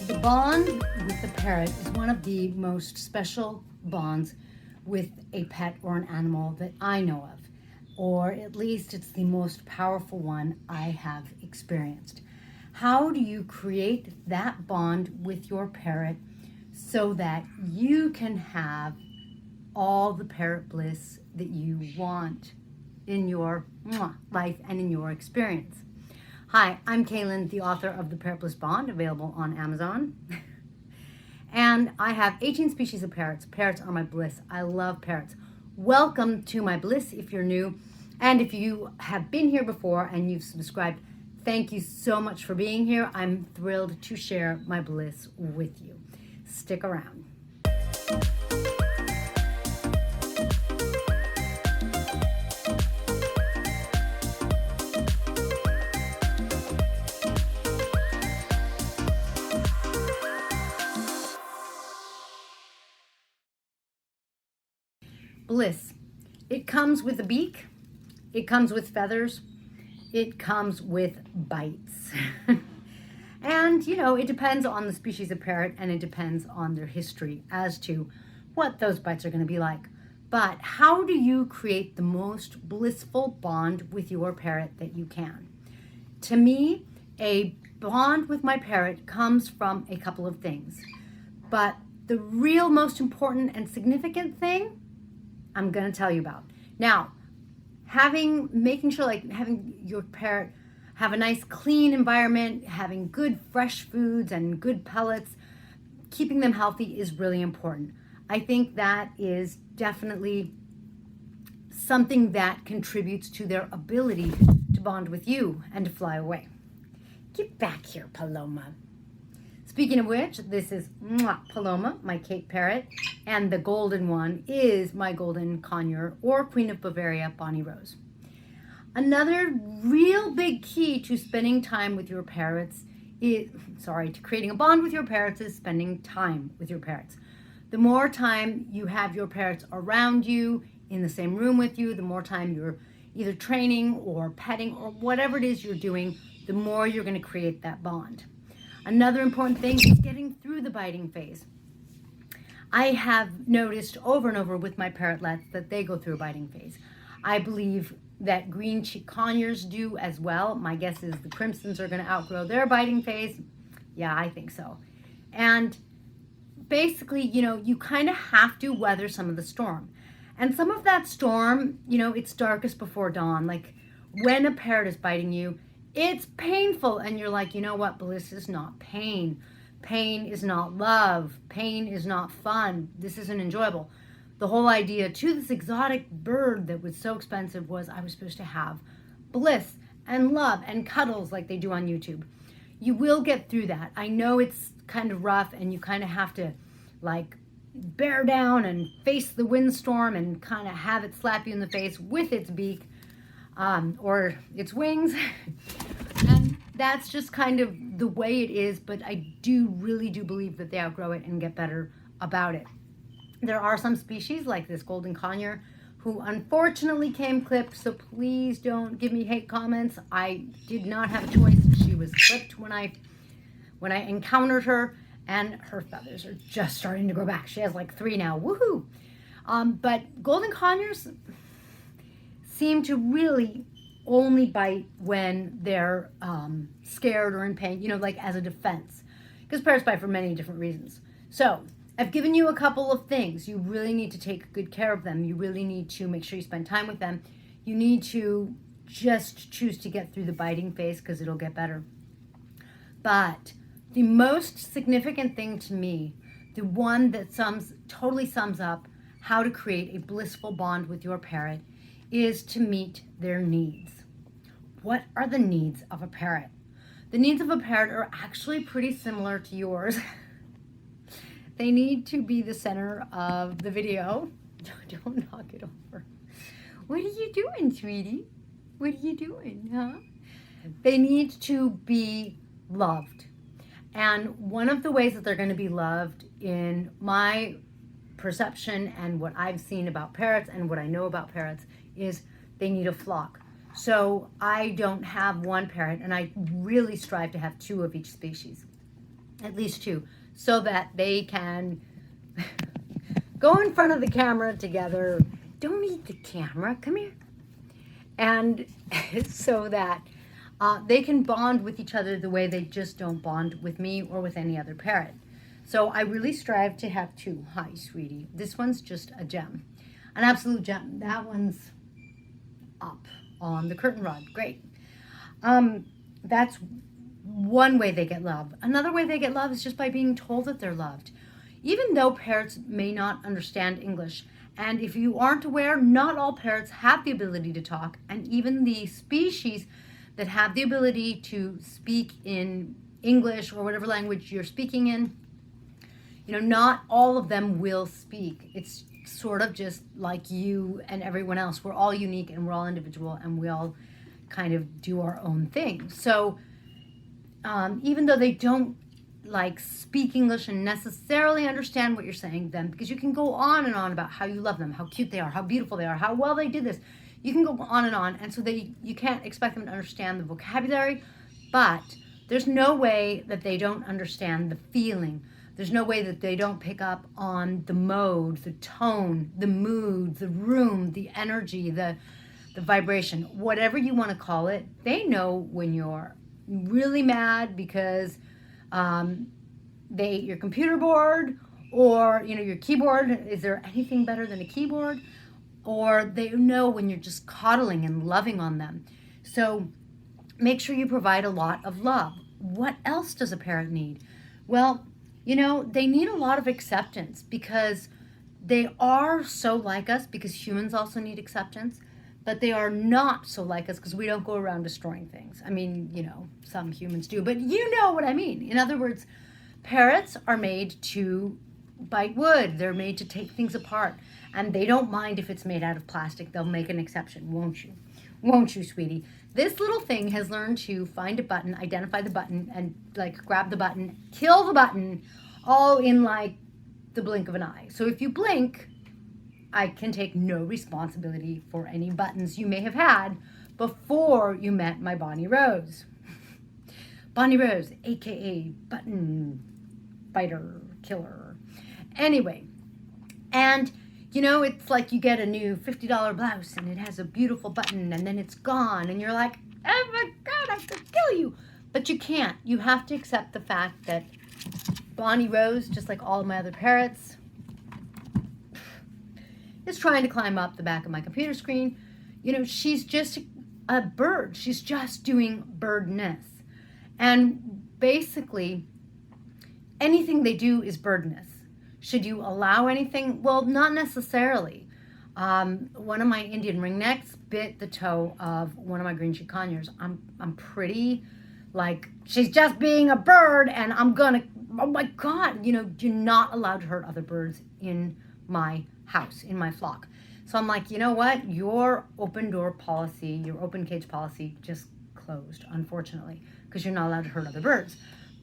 The bond with the parrot is one of the most special bonds with a pet or an animal that I know of, or at least it's the most powerful one I have experienced. How do you create that bond with your parrot so that you can have all the parrot bliss that you want in your life and in your experience? Hi, I'm Kaylin, the author of the Parrot Bliss Bond, available on Amazon. And I have 18 species of parrots. Parrots are my bliss. I love parrots. Welcome to my bliss if you're new. And if you have been here before and you've subscribed, thank you so much for being here. I'm thrilled to share my bliss with you. Stick around. Bliss. It comes with a beak, it comes with feathers, it comes with bites. And, it depends on the species of parrot and it depends on their history as to what those bites are going to be like. But how do you create the most blissful bond with your parrot that you can? To me, a bond with my parrot comes from a couple of things. But the real most important and significant thing I'm going to tell you about. Now, making sure having your parrot have a nice clean environment, having good fresh foods and good pellets, keeping them healthy is really important. I think that is definitely something that contributes to their ability to bond with you and to fly away. Get back here, Paloma. Speaking of which, this is Paloma, my Cape parrot, and the golden one is my golden conure or Queen of Bavaria, Bonnie Rose. Another real big key to spending time with your parrots to creating a bond with your parrots is spending time with your parrots. The more time you have your parrots around you, in the same room with you, the more time you're either training or petting or whatever it is you're doing, the more you're going to create that bond. Another important thing is getting through the biting phase. I have noticed over and over with my parrotlets that they go through a biting phase. I believe that green cheek conures do as well. My guess is the crimsons are going to outgrow their biting phase. Yeah, I think so. And basically, you kind of have to weather some of the storm. And some of that storm, it's darkest before dawn. Like when a parrot is biting you, it's painful, and you're like, you know what? Bliss is not pain. Pain is not love. Pain is not fun. This isn't enjoyable. The whole idea to this exotic bird that was so expensive was I was supposed to have bliss and love and cuddles like they do on YouTube. You will get through that. I know it's kind of rough and you kind of have to bear down and face the windstorm and kind of have it slap you in the face with its beak. Or its wings. And that's just kind of the way it is, but I really do believe that they outgrow it and get better about it. There are some species like this golden conure who unfortunately came clipped, so please don't give me hate comments. I did not have a choice. She was clipped when I encountered her, and her feathers are just starting to grow back. She has 3 now. Woohoo! But golden conures seem to really only bite when they're scared or in pain, as a defense. Because parrots bite for many different reasons. So I've given you a couple of things. You really need to take good care of them. You really need to make sure you spend time with them. You need to just choose to get through the biting phase because it'll get better. But the most significant thing to me, the one that totally sums up how to create a blissful bond with your parrot, is to meet their needs. What are the needs of a parrot? The needs of a parrot are actually pretty similar to yours. They need to be the center of the video. Don't knock it over. What are you doing, sweetie? What are you doing, huh? They need to be loved. And one of the ways that they're going to be loved, in my perception and what I've seen about parrots and what I know about parrots, is they need a flock. So I don't have one parrot, and I really strive to have 2 of each species. at least two, so that they can go in front of the camera together. Don't eat the camera, come here. And so that they can bond with each other the way they just don't bond with me or with any other parrot. So I really strive to have two. Hi, sweetie. This one's just a gem, an absolute gem. That one's up on the curtain rod. Great. That's one way they get love. Another way they get love is just by being told that they're loved. Even though parrots may not understand English, and if you aren't aware, not all parrots have the ability to talk, and even the species that have the ability to speak in English or whatever language you're speaking in, not all of them will speak. It's sort of just like you and everyone else. We're all unique and we're all individual and we all kind of do our own thing. So even though they don't speak English and necessarily understand what you're saying then, because you can go on and on about how you love them, how cute they are, how beautiful they are, how well they did this. You can go on and on, and so you can't expect them to understand the vocabulary, but there's no way that they don't understand the feeling. There's no way that they don't pick up on the mode, the tone, the mood, the room, the energy, the vibration, whatever you want to call it. They know when you're really mad because they ate your computer board, or your keyboard. Is there anything better than a keyboard? Or they know when you're just coddling and loving on them. So make sure you provide a lot of love. What else does a parrot need? Well, they need a lot of acceptance, because they are so like us, because humans also need acceptance, but they are not so like us because we don't go around destroying things. I mean, some humans do, but you know what I mean. In other words, parrots are made to bite wood. They're made to take things apart, and they don't mind if it's made out of plastic. They'll make an exception, won't you? Won't you, sweetie? This little thing has learned to find a button, identify the button, and grab the button, kill the button, all in the blink of an eye. So if you blink, I can take no responsibility for any buttons you may have had before you met my Bonnie Rose. Bonnie Rose, aka button biter killer. Anyway, and it's like you get a new $50 blouse and it has a beautiful button and then it's gone and you're like, oh my God, I could kill you. But you can't. You have to accept the fact that Bonnie Rose, just like all of my other parrots, is trying to climb up the back of my computer screen. She's just a bird. She's just doing birdness. And basically, anything they do is birdness. Should you allow anything? Well, not necessarily. One of my Indian ringnecks bit the toe of one of my green cheek conures. I'm pretty she's just being a bird, and I'm gonna, oh my God, you're not allowed to hurt other birds in my house, in my flock. So I'm like, you know what? Your open door policy, your open cage policy just closed, unfortunately, because you're not allowed to hurt other birds.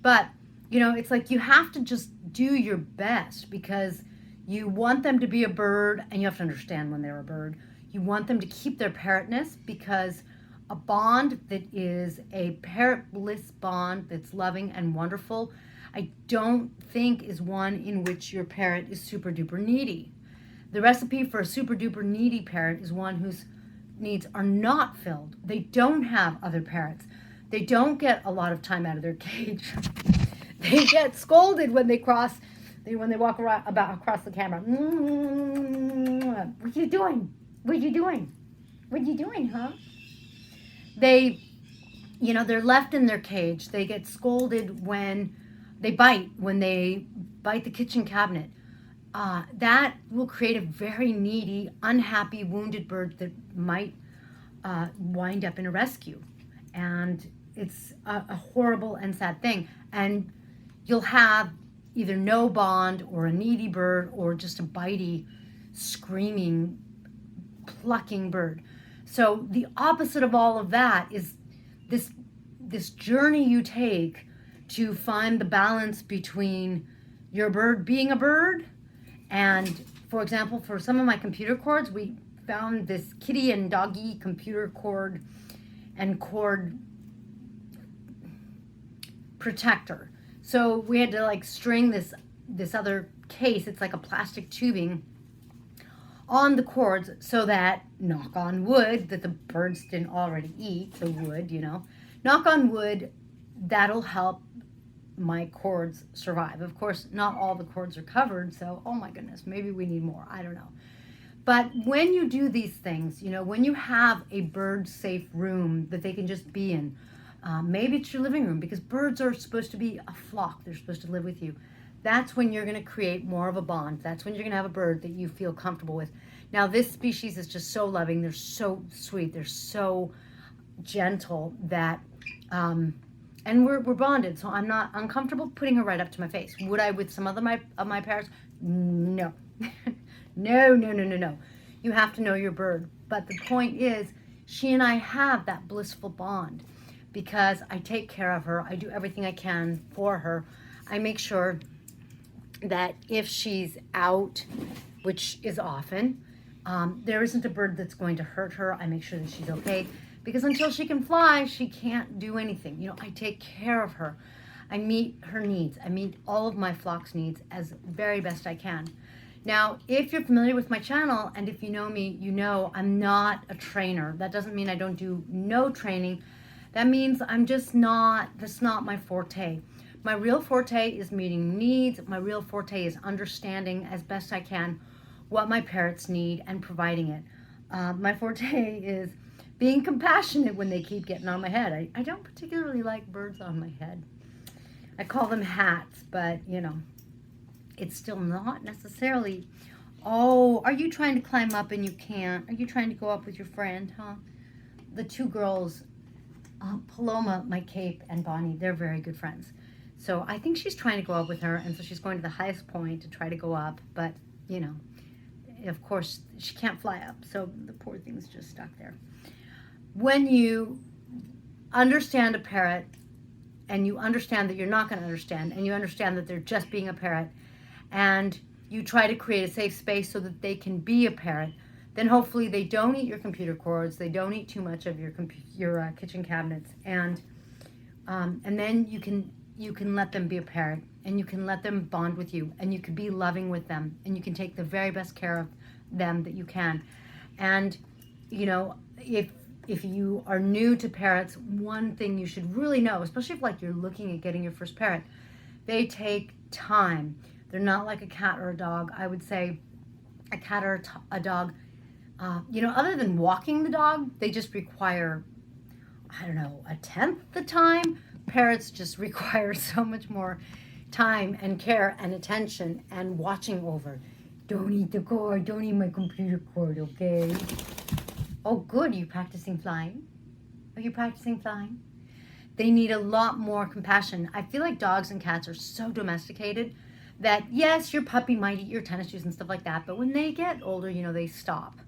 But, it's like you have to just do your best, because you want them to be a bird, and you have to understand when they're a bird. You want them to keep their parrotness, because a bond that is a Parrot Bliss Bond that's loving and wonderful, I don't think is one in which your parrot is super duper needy. The recipe for a super duper needy parrot is one whose needs are not filled. They don't have other parrots. They don't get a lot of time out of their cage. They get scolded when they walk around, across the camera. What you doing? What you doing? What you doing, huh? They're left in their cage. They get scolded when they bite the kitchen cabinet. That will create a very needy, unhappy, wounded bird that might wind up in a rescue. And it's a horrible and sad thing. And you'll have either no bond, or a needy bird, or just a bitey, screaming, plucking bird. So the opposite of all of that is this journey you take to find the balance between your bird being a bird. And for example, for some of my computer cords, we found this kitty and doggy computer cord and cord protector. So we had to like string this other case, it's like a plastic tubing, on the cords so that, knock on wood, that the birds didn't already eat the wood, you know. Knock on wood, that'll help my cords survive. Of course, not all the cords are covered, so oh my goodness, maybe we need more. I don't know. But when you do these things, you know, when you have a bird-safe room that they can just be in, maybe it's your living room, because birds are supposed to be a flock. They're supposed to live with you. That's when you're going to create more of a bond. That's when you're going to have a bird that you feel comfortable with. Now, this species is just so loving. They're so sweet. They're so gentle that, and we're bonded. So I'm not uncomfortable putting her right up to my face. Would I with some other of my parrots? No. No. You have to know your bird. But the point is, she and I have that blissful bond because I take care of her. I do everything I can for her. I make sure that if she's out, which is often, there isn't a bird that's going to hurt her. I make sure that she's okay, because until she can fly, she can't do anything. You know, I take care of her. I meet her needs. I meet all of my flock's needs as very best I can. Now, if you're familiar with my channel, and if you know me, you know I'm not a trainer. That doesn't mean I don't do no training. That means that's not my forte. My real forte is meeting needs. My real forte is understanding as best I can what my parrots need and providing it. My forte is being compassionate when they keep getting on my head. I don't particularly like birds on my head. I call them hats, but you know, it's still not necessarily, oh, are you trying to climb up and you can't? Are you trying to go up with your friend, huh? The two girls, Paloma, my cape, and Bonnie, they're very good friends. So I think she's trying to go up with her, and so she's going to the highest point to try to go up, but, you know, of course, she can't fly up, so the poor thing's just stuck there. When you understand a parrot, and you understand that you're not going to understand, and you understand that they're just being a parrot, and you try to create a safe space so that they can be a parrot, then hopefully they don't eat your computer cords, they don't eat too much of your kitchen cabinets, and then you can let them be a parrot, and you can let them bond with you, and you can be loving with them, and you can take the very best care of them that you can. And you know, if you are new to parrots, one thing you should really know, especially if like you're looking at getting your first parrot, they take time. They're not like a cat or a dog. I would say a cat or a dog, you know, other than walking the dog, they just require, I don't know, a tenth the time. Parrots just require so much more time and care and attention and watching over. Don't eat the cord, don't eat my computer cord, okay? Oh, good, are you practicing flying? Are you practicing flying? They need a lot more compassion. I feel like dogs and cats are so domesticated that, yes, your puppy might eat your tennis shoes and stuff like that, but when they get older, you know, they stop.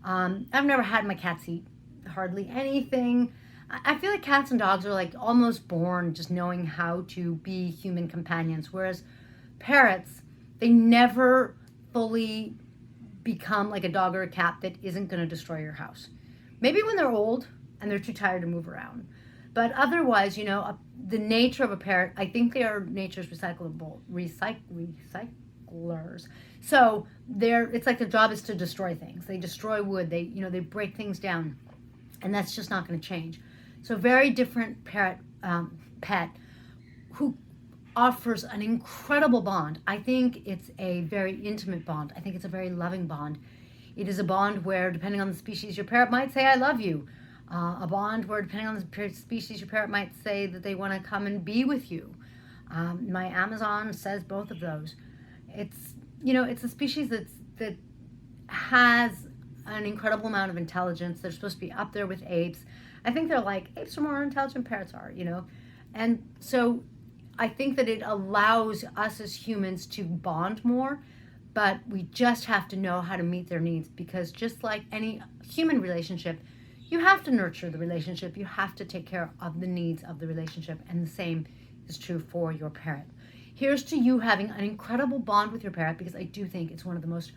I've never had my cats eat hardly anything. I feel like cats and dogs are like almost born just knowing how to be human companions, whereas parrots, they never fully become like a dog or a cat that isn't going to destroy your house. Maybe when they're old and they're too tired to move around. But otherwise, you know, the nature of a parrot, I think they are nature's recyclers. So it's like their job is to destroy things. They destroy wood. They break things down, and that's just not going to change. So very different parrot pet who offers an incredible bond. I think it's a very intimate bond. I think it's a very loving bond. It is a bond where, depending on the species, your parrot might say, I love you. A bond where, depending on the species, your parrot might say that they want to come and be with you. My Amazon says both of those. It's, you know, it's a species that has an incredible amount of intelligence. They're supposed to be up there with apes. I think they're like, apes are more intelligent than parrots are, you know. And so I think that it allows us as humans to bond more, but we just have to know how to meet their needs, because just like any human relationship, you have to nurture the relationship. You have to take care of the needs of the relationship, and the same is true for your parrot. Here's to you having an incredible bond with your parrot, because I do think it's one of the most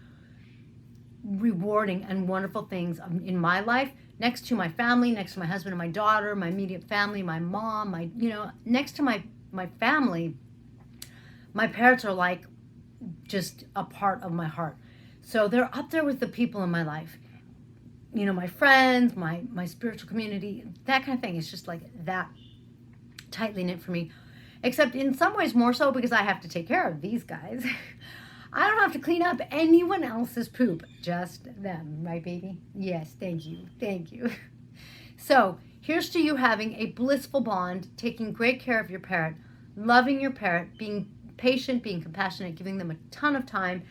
rewarding and wonderful things in my life, next to my family, next to my husband and my daughter, my immediate family, my mom, next to my family. My parrots are like just a part of my heart. So they're up there with the people in my life. You know, my friends, my spiritual community, that kind of thing. It's just like that tightly knit for me. Except in some ways more so because I have to take care of these guys. I don't have to clean up anyone else's poop, just them, right, baby? Yes, thank you, thank you. So here's to you having a blissful bond, taking great care of your parrot, loving your parrot, being patient, being compassionate, giving them a ton of time,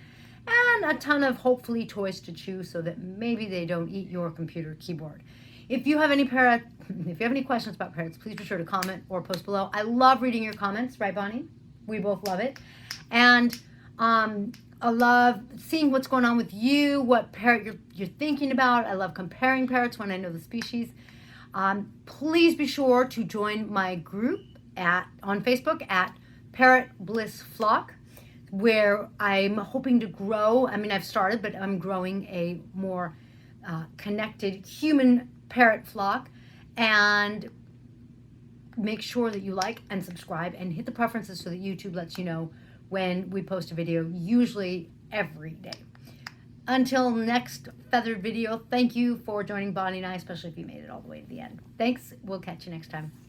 and a ton of hopefully toys to chew so that maybe they don't eat your computer keyboard. If you have any questions about parrots, please be sure to comment or post below. I love reading your comments, right, Bonnie? We both love it. And I love seeing what's going on with you, what parrot you're thinking about. I love comparing parrots when I know the species. Please be sure to join my group on Facebook at Parrot Bliss Flock, where I'm hoping to grow. I mean, I've started, but I'm growing a more connected human parrot flock. And make sure that you like and subscribe and hit the preferences so that YouTube lets you know when we post a video, usually every day. Until next feathered video, thank you for joining Bonnie and I, especially if you made it all the way to the end. Thanks. We'll catch you next time.